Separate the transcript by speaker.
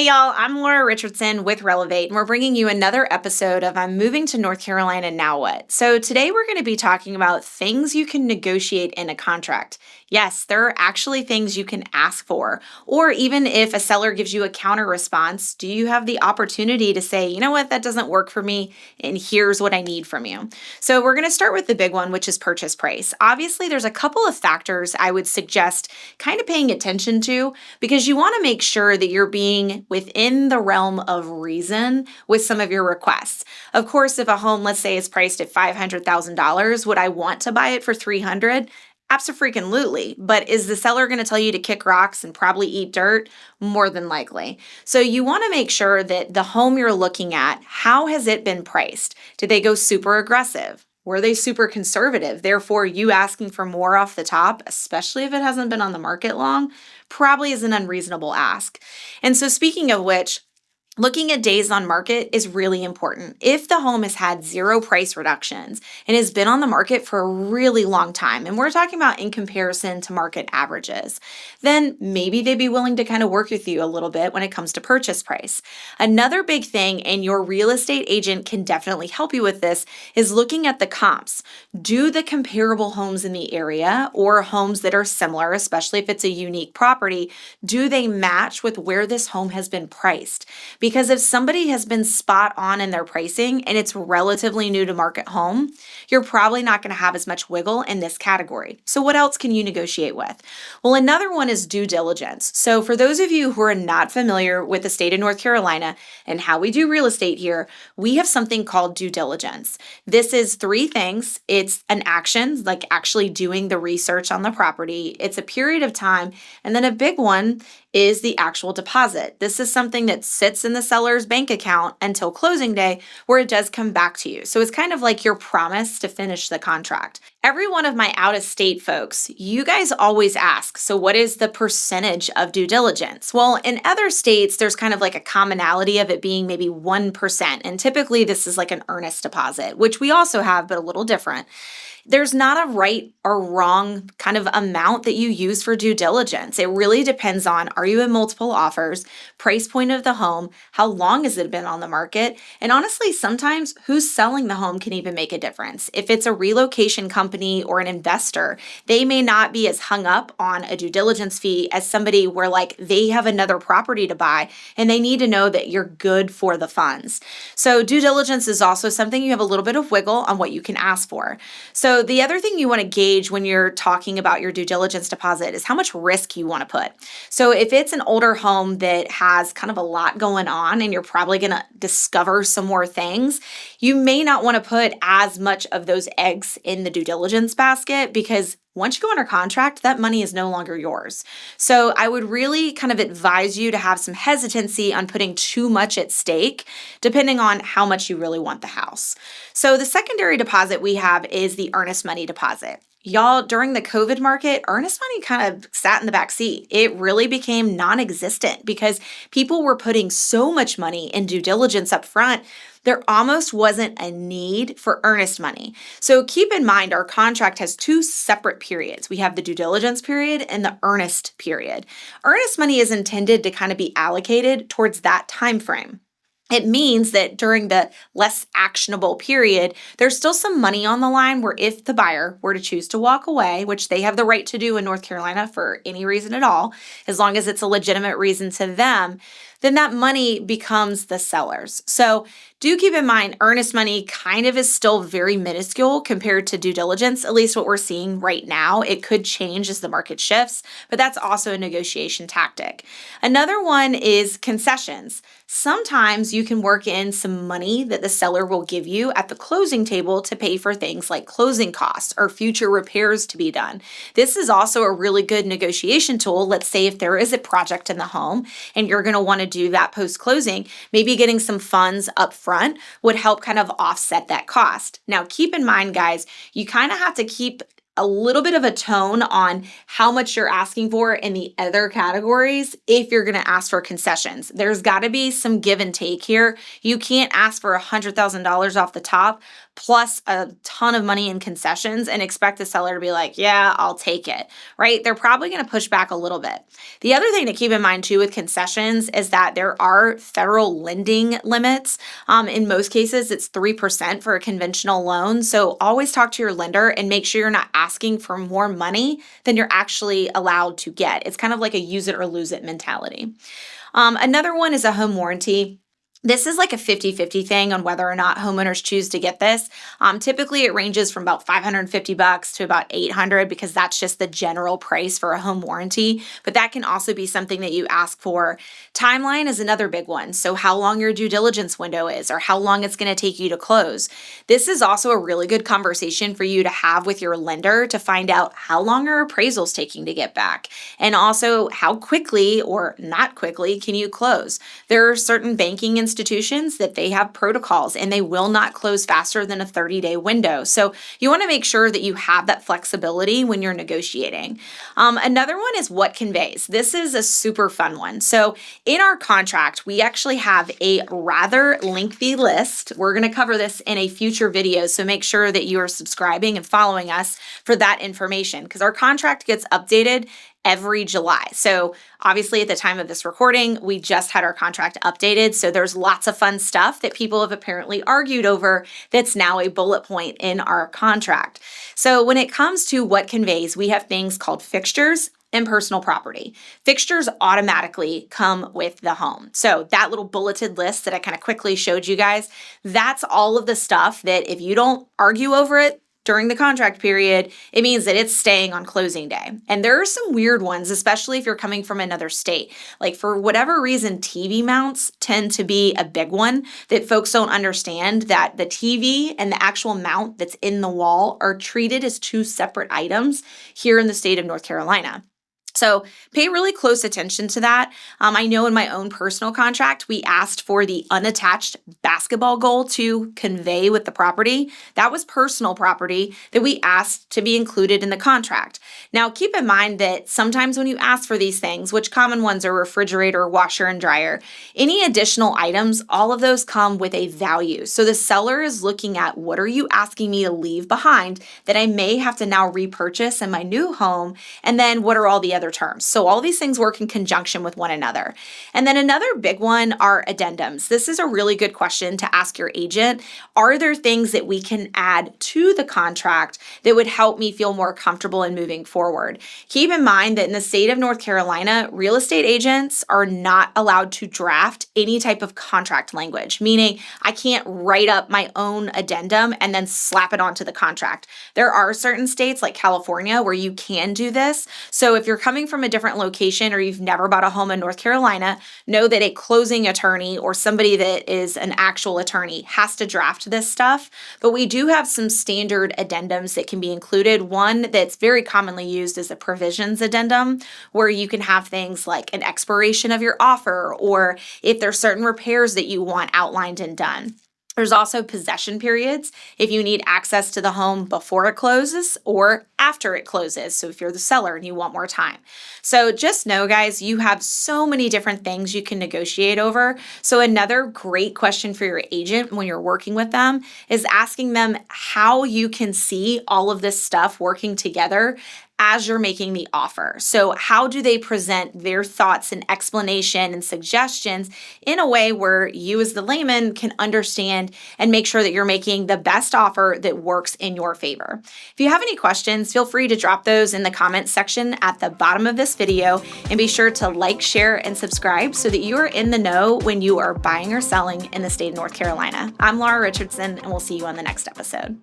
Speaker 1: y'all. I'm Laura Richardson with Relevate, and we're bringing you another episode of I'm Moving to North Carolina, Now What? So today we're going to be talking about things you can negotiate in a contract. Yes, there are actually things you can ask for, or even if a seller gives you a counter response, do you have the opportunity to say, you know what, that doesn't work for me, and here's what I need from you. So we're going to start with the big one, which is purchase price. Obviously, there's a couple of factors I would suggest kind of paying attention to because you want to make sure that you're being within the realm of reason with some of your requests. Of course, if a home, let's say, is priced at $500,000, would I want to buy it for $300,000? Abso-freaking-lutely. But is the seller going to tell you to kick rocks and probably eat dirt? More than likely. So you want to make sure that the home you're looking at, how has it been priced? Did they go super aggressive? Were they super conservative? Therefore, you asking for more off the top, especially if it hasn't been on the market long, probably is an unreasonable ask. And so speaking of which, looking at days on market is really important. If the home has had zero price reductions and has been on the market for a really long time, and we're talking about in comparison to market averages, then maybe they'd be willing to kind of work with you a little bit when it comes to purchase price. Another big thing, and your real estate agent can definitely help you with this, is looking at the comps. Do the comparable homes in the area or homes that are similar, especially if it's a unique property, do they match with where this home has been priced? Because if somebody has been spot on in their pricing and it's relatively new to market home, you're probably not going to have as much wiggle in this category. So what else can you negotiate with? Well, another one is due diligence. So for those of you who are not familiar with the state of North Carolina and how we do real estate here, we have something called due diligence. This is three things. It's an action, like actually doing the research on the property. It's a period of time. And then a big one is the actual deposit. This is something that sits in the seller's bank account until closing day where it does come back to you. So it's kind of like your promise to finish the contract. Every one of my out-of-state folks, you guys always ask, so what is the percentage of due diligence? Well, in other states, there's kind of like a commonality of it being maybe 1%. And typically this is like an earnest deposit, which we also have, but a little different. There's not a right or wrong kind of amount that you use for due diligence. It really depends on, are you in multiple offers, price point of the home, how long has it been on the market, and honestly, sometimes who's selling the home can even make a difference. If it's a relocation company or an investor, they may not be as hung up on a due diligence fee as somebody where like they have another property to buy and they need to know that you're good for the funds. So due diligence is also something you have a little bit of wiggle on what you can ask for. So the other thing you want to gauge when you're talking about your due diligence deposit is how much risk you want to put. So if it's an older home that has kind of a lot going on and you're probably going to discover some more things, you may not want to put as much of those eggs in the due diligence basket because once you go under contract, that money is no longer yours. So I would really kind of advise you to have some hesitancy on putting too much at stake, depending on how much you really want the house. So the secondary deposit we have is the earnest money deposit. Y'all, during the COVID market, earnest money kind of sat in the back seat. It really became non-existent because people were putting so much money in due diligence up front. There almost wasn't a need for earnest money. So keep in mind, our contract has two separate periods. We have the due diligence period and the earnest period. Earnest money is intended to kind of be allocated towards that time frame. It means that during the less actionable period, there's still some money on the line where if the buyer were to choose to walk away, which they have the right to do in North Carolina for any reason at all, as long as it's a legitimate reason to them, then that money becomes the seller's. So do keep in mind, earnest money kind of is still very minuscule compared to due diligence, at least what we're seeing right now. It could change as the market shifts, but that's also a negotiation tactic. Another one is concessions. Sometimes you can work in some money that the seller will give you at the closing table to pay for things like closing costs or future repairs to be done. This is also a really good negotiation tool. Let's say if there is a project in the home and you're going to want to do that post-closing, maybe getting some funds up front would help kind of offset that cost. Now, keep in mind, guys, you kind of have to keep a little bit of a tone on how much you're asking for in the other categories if you're going to ask for concessions. There's got to be some give and take here. You can't ask for $100,000 off the top plus a ton of money in concessions and expect the seller to be like, yeah, I'll take it, right? They're probably going to push back a little bit. The other thing to keep in mind too with concessions is that there are federal lending limits. In most cases, it's 3% for a conventional loan. So always talk to your lender and make sure you're not asking for more money than you're actually allowed to get. It's kind of like a use it or lose it mentality. Another one is a home warranty. This is like a 50-50 thing on whether or not homeowners choose to get this. Typically, it ranges from about $550 to about $800 because that's just the general price for a home warranty. But that can also be something that you ask for. Timeline is another big one. So how long your due diligence window is or how long it's going to take you to close. This is also a really good conversation for you to have with your lender to find out how long are appraisals taking to get back and also how quickly or not quickly can you close. There are certain banking institutions that they have protocols and they will not close faster than a 30-day window. So you want to make sure that you have that flexibility when you're negotiating. Another one is what conveys. This is a super fun one. So in our contract, we actually have a rather lengthy list. We're going to cover this in a future video, so make sure that you are subscribing and following us for that information because our contract gets updated every July. So obviously at the time of this recording, we just had our contract updated. So there's lots of fun stuff that people have apparently argued over that's now a bullet point in our contract. So when it comes to what conveys, we have things called fixtures and personal property. Fixtures automatically come with the home. So that little bulleted list that I kind of quickly showed you guys, that's all of the stuff that if you don't argue over it, during the contract period, it means that it's staying on closing day. And there are some weird ones, especially if you're coming from another state. Like for whatever reason, TV mounts tend to be a big one that folks don't understand that the TV and the actual mount that's in the wall are treated as two separate items here in the state of North Carolina. So pay really close attention to that. I know in my own personal contract, we asked for the unattached basketball goal to convey with the property. That was personal property that we asked to be included in the contract. Now, keep in mind that sometimes when you ask for these things, which common ones are refrigerator, washer, and dryer, any additional items, all of those come with a value. So the seller is looking at what are you asking me to leave behind that I may have to now repurchase in my new home, and then what are all the other terms. So all these things work in conjunction with one another. And then another big one are addendums. This is a really good question to ask your agent. Are there things that we can add to the contract that would help me feel more comfortable in moving forward? Keep in mind that in the state of North Carolina, real estate agents are not allowed to draft any type of contract language, meaning I can't write up my own addendum and then slap it onto the contract. There are certain states like California where you can do this. So if you're coming from a different location or you've never bought a home in North Carolina, know that a closing attorney or somebody that is an actual attorney has to draft this stuff. But we do have some standard addendums that can be included. One that's very commonly used is a provisions addendum, where you can have things like an expiration of your offer or if there's certain repairs that you want outlined and done. There's also possession periods if you need access to the home before it closes or after it closes. So if you're the seller and you want more time. So just know, guys, you have so many different things you can negotiate over. So another great question for your agent when you're working with them is asking them how you can see all of this stuff working together as you're making the offer. So how do they present their thoughts and explanation and suggestions in a way where you as the layman can understand and make sure that you're making the best offer that works in your favor? If you have any questions, feel free to drop those in the comments section at the bottom of this video, and be sure to like, share, and subscribe so that you are in the know when you are buying or selling in the state of North Carolina. I'm Laura Richardson, and we'll see you on the next episode.